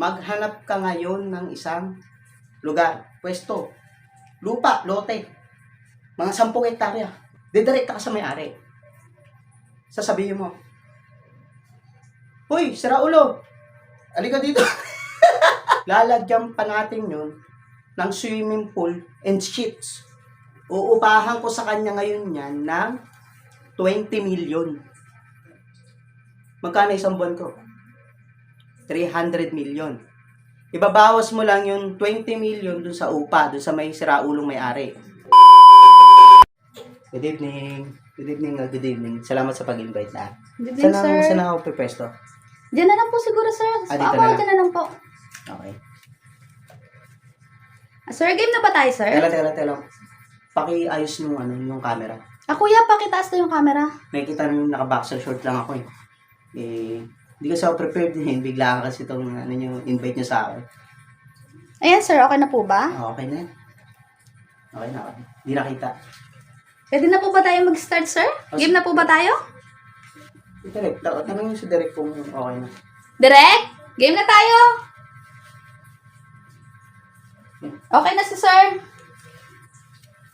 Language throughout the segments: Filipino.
Maghanap ka ngayon ng isang lugar, pwesto, lupa, lote, mga 10 hektarya. Didirekta ka sa may-ari. Sasabihin mo, "Hoy, sira ulo, halika dito." Lalagyan pa natin yun ng swimming pool and sheets. Uupahan ko sa kanya ngayon yan ng 20 million. Magkano isang buwan ko? 300 million. Ibabawas mo lang yung 20 million dun sa upa, dun sa may siraulong may-ari. Good evening. Good evening, good evening. Salamat sa pag-invite na. Good evening, sir. Saan ako pwesto? Diyan na lang po siguro, sir. Dito na lang. Diyan na lang po. Okay. Sir, game na ba tayo, sir? Tela. Paki-ayos nung yung camera. Kuya, pakitaas na yung camera. Nakikita nyo naka-boxer short lang ako eh. Hindi kasi ako prepared eh. Bigla kasi itong yung invite nyo sa akin. Ayan, sir. Okay na po ba? Okay na yan. Okay na. Hindi nakita. Pwede na po ba tayo mag-start, sir? Game na po ba tayo? Direct. Tanong nyo si Direct kung okay na. Direct? Game na tayo! Okay na si sir.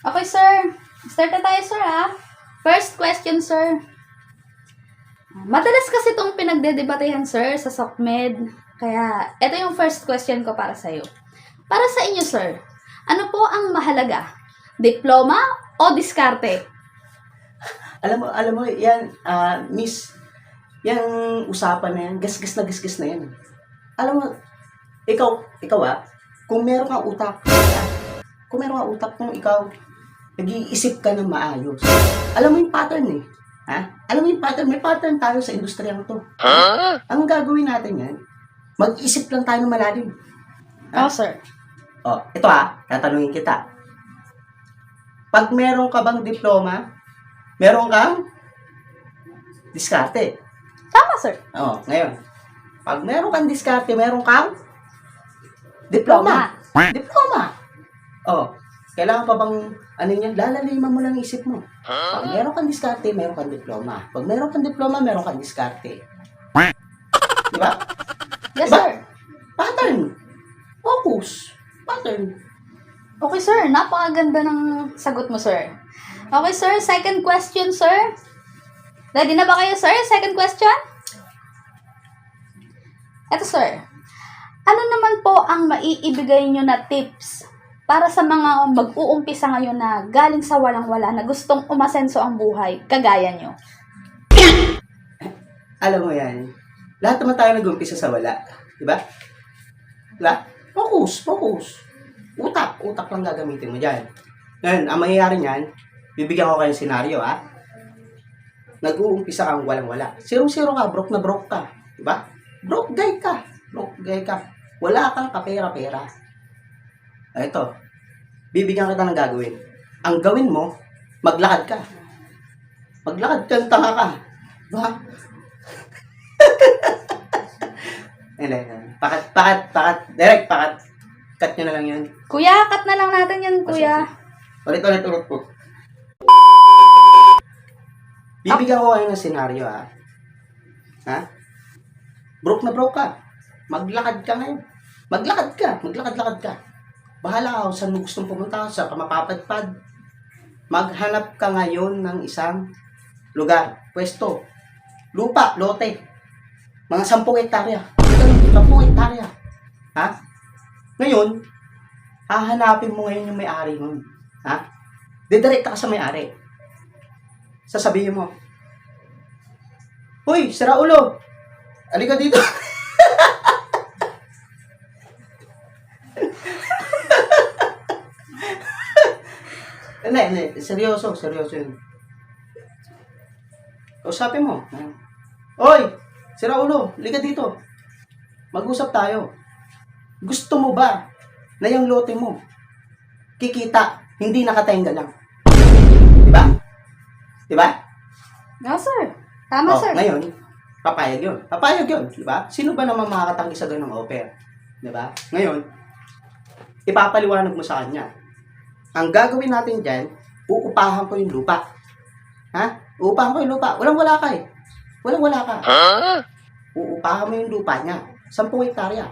Okay, sir. Start na tayo, sir, ha? First question, sir. Madalas kasi itong pinagdedebatehan, sir, sa SOCMED. Kaya, ito yung first question ko para sa'yo. Para sa inyo, sir, ano po ang mahalaga? Diploma o diskarte? Alam mo, yan, miss, yung usapan na yan, gasgas na yan. Alam mo, ikaw kung meron kang utak, kung ikaw, nag-iisip ka ng maayos. Alam mo yung pattern eh. Ha? Alam mo yung pattern, may pattern tayo sa industriyang to. Ang gagawin natin yan, mag-isip lang tayo ng malalim. Oh, sir. Ito tatanungin kita. Pag meron ka bang diploma, meron kang diskarte. Tama, sir. Ngayon. Pag meron kang diskarte, meron kang diploma. Kailangan pa bang, lalaliman mo lang isip mo. Pag meron kang diskarte, meron kang diploma. Pag meron kang diploma, meron kang diskarte. Di ba? Yes, diba? sir. Pattern. Focus. Pattern. Okay, sir. Napakaganda ng sagot mo, sir. Okay, sir. Second question, sir. Ready na ba kayo, sir? Second question? Eto, sir. Ano naman po ang maiibigay nyo na tips para sa mga mag-uumpisa ngayon na galing sa walang-wala na gustong umasenso ang buhay, kagaya nyo? Alam mo yan, lahat naman tayo nag-umpisa sa wala. Diba? Focus. Utak lang gagamitin mo dyan. Ngayon, ang mangyayari niyan, bibigyan ko kayo ng senaryo, ha? Nag-uumpisa kang walang-wala. Zero ka, broke na broke ka. Diba? Broke guy ka. Wala kang kapera-pera. Ito, bibigyan kita ng gagawin. Ang gawin mo, maglakad ka. Tanga ka. Diba? Pakat. Direct, pakat. Cut nyo na lang yun. Kuya, cut na lang natin yan, kuya. Ulit po. Bibigyan ko kayo ng senaryo, ha? Broke na broke ka. Maglakad ka ngayon. Maglakad ka. Bahala ka kung saan mo gustong pumunta, saan ka mapapadpad. Maghanap ka ngayon ng isang lugar, pwesto, lupa, lote, mga 10 hektarya. 10 hektarya. Ha? Ngayon, hahanapin mo ngayon yung may-ari nun. Ha? Didirekta ka sa may-ari. Sasabihin mo, "Hoy, sira ulo, halika dito." Hindi. Seryoso yun. Kausapin mo. "Hoy, sira ulo, halika dito. Mag-usap tayo. Gusto mo ba na yung lote mo kikita, hindi nakatenga lang?" Diba? No, sir. Tama, sir. Ngayon, papayag yun. Diba? Sino ba naman makakatanggi sa ganung offer? Diba? Ngayon, ipapaliwanag mo sa kanya. Ang gagawin natin dyan, uupahan ko yung lupa. Ha? Uupahan ko yung lupa. Walang-wala ka eh. Uupahan mo yung lupa niya. 10 hektarya.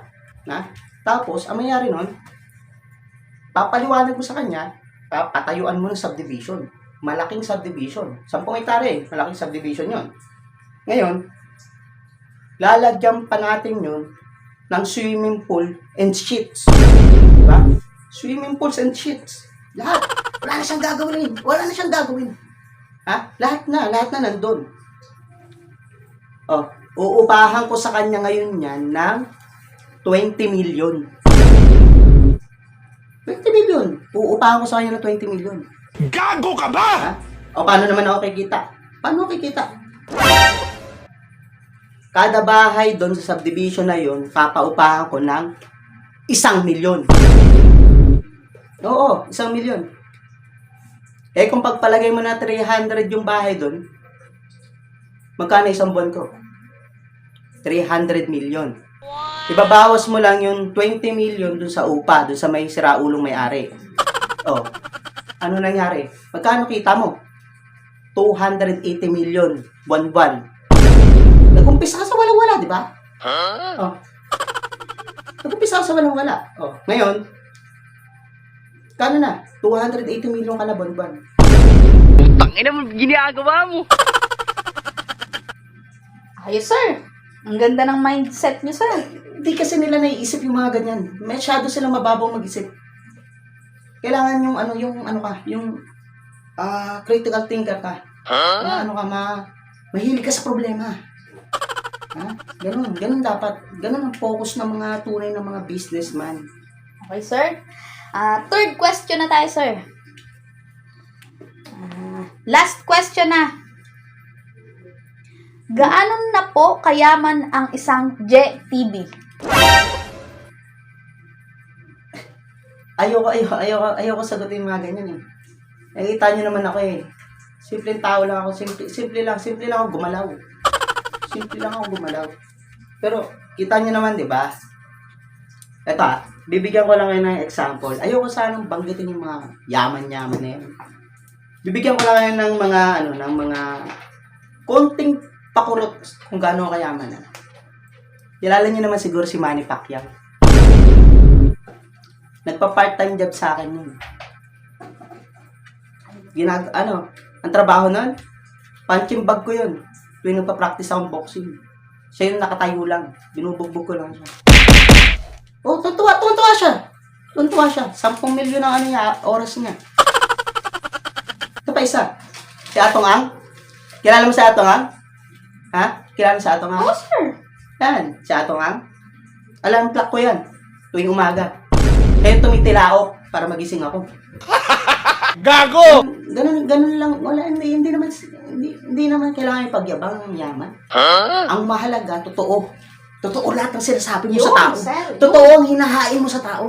Na? Tapos, ang mayayari nun, papaliwanag mo sa kanya, papatayuan mo ng subdivision. Malaking subdivision. 10 hektare, malaking subdivision yon. Ngayon, lalagyan pa natin yun ng swimming pool and sheets. Diba? Swimming pools and sheets. Lahat. Wala na siyang gagawin. Wala na siyang gagawin. Ha? Lahat na nandun. Oh, uupahan ko sa kanya ngayon yan ng 20 million. 20 million. Uupahan ko sa kanya ng 20 million. Gago ka ba? Ha? O paano naman ako kikita? Paano ako kikita? Kada bahay doon sa subdivision na yun, papaupahan ko ng 1 milyon. Oo, 1 milyon. Eh kung pagpalagay mo na 300 yung bahay doon, magkano isang buwan ko? 300 million. Ibabawas mo lang yung 20 million dun sa upa, dun sa may siraulong may-ari. Oh, ano nangyari? Magkano kita mo? 280 million, buwan-buwan. Nag-umpisa ka sa walang-wala, di ba? Oh. Nag-umpisa ka sa walang-wala. Oh, ngayon, kano na? 280 million ka na buwan-buwan. Tangina mo, ginagawa mo. Ayos, sir. Ang ganda ng mindset niyo, sir. Hindi kasi nila naiisip yung mga ganyan. Masyado silang mababaw mag-isip. Kailangan yung critical thinker ka. Mahilig ka sa problema. Ha? Ganun dapat. Ganun ang focus ng mga tunay ng mga businessman. Okay, sir. Third question na tayo, sir. Last question na. Gaano na po kayaman ang isang JTV? Ayoko sagutin yung mga ganyan eh. Nakikita nyo naman ako eh. Simpleng tao lang ako. Simple lang ako gumalaw. Simple lang ako gumalaw. Pero, kita nyo naman, di ba? Ito bibigyan ko lang kayo ng example. Ayoko sanang banggitin yung mga yaman-yaman na yan. Bibigyan ko lang kayo ng mga konting pakurot kung gaano kayaman na. Kilala nyo naman siguro si Manny Pacquiao. Nagpa-part-time job sa akin yun. Ang trabaho nun, punching bag ko yun. Tuwing nagpa-practice akong boxing. Siya yung nakatayo lang. Binubugbog ko lang siya. Oh, tuntua siya. Tuntua siya. 10 milyon ang oras niya. Ito pa isa. Si Atong Ang. Kilala mo si Atong Ang? Ha? Kilala mo si Atong Ang? Oo, sir. Yan. Si Atong Ang. Alarm clock ko yan. Tuwing umaga. Kaya tumitilaok para magising ako. Gago! Ganun lang. Wala, hindi naman kailangan ipagyabang ng yaman. Ang mahalaga, totoo. Totoo lahat ng sinasabi mo sa tao. Sir, Totoo ang hinahain mo sa tao.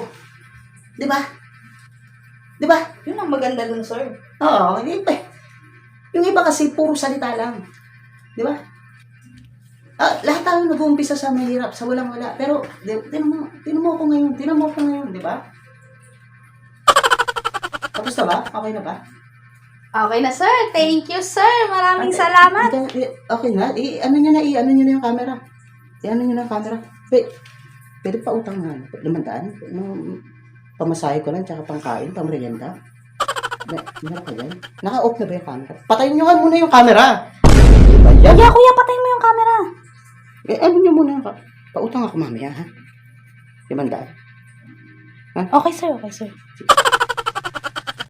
Di ba? Di ba? yun ang maganda dun, sir. Oo, hindi pa. Yung iba kasi puro salita lang. Di ba? Lahat tayo nag-uumpisa sa mahirap, sa walang-wala. Pero, tinan mo ako ngayon, di ba? Tapos na ba? Okay na ba? Okay na, sir. Thank you, sir. Maraming salamat. Okay na? Ano nyo na yung camera. Ano nyo na yung camera. Pwede pa utang nga. 500. Pamasahe ko lang, tsaka pangkain, pamerienda. Meron ka yan? Naka-off na ba yung camera? Patayin nyo nga muna yung camera. Diba yan? Kuya, patayin mo yung camera. Ano nyo muna yung pautang ako mamaya, ha? 500. Okay, sir.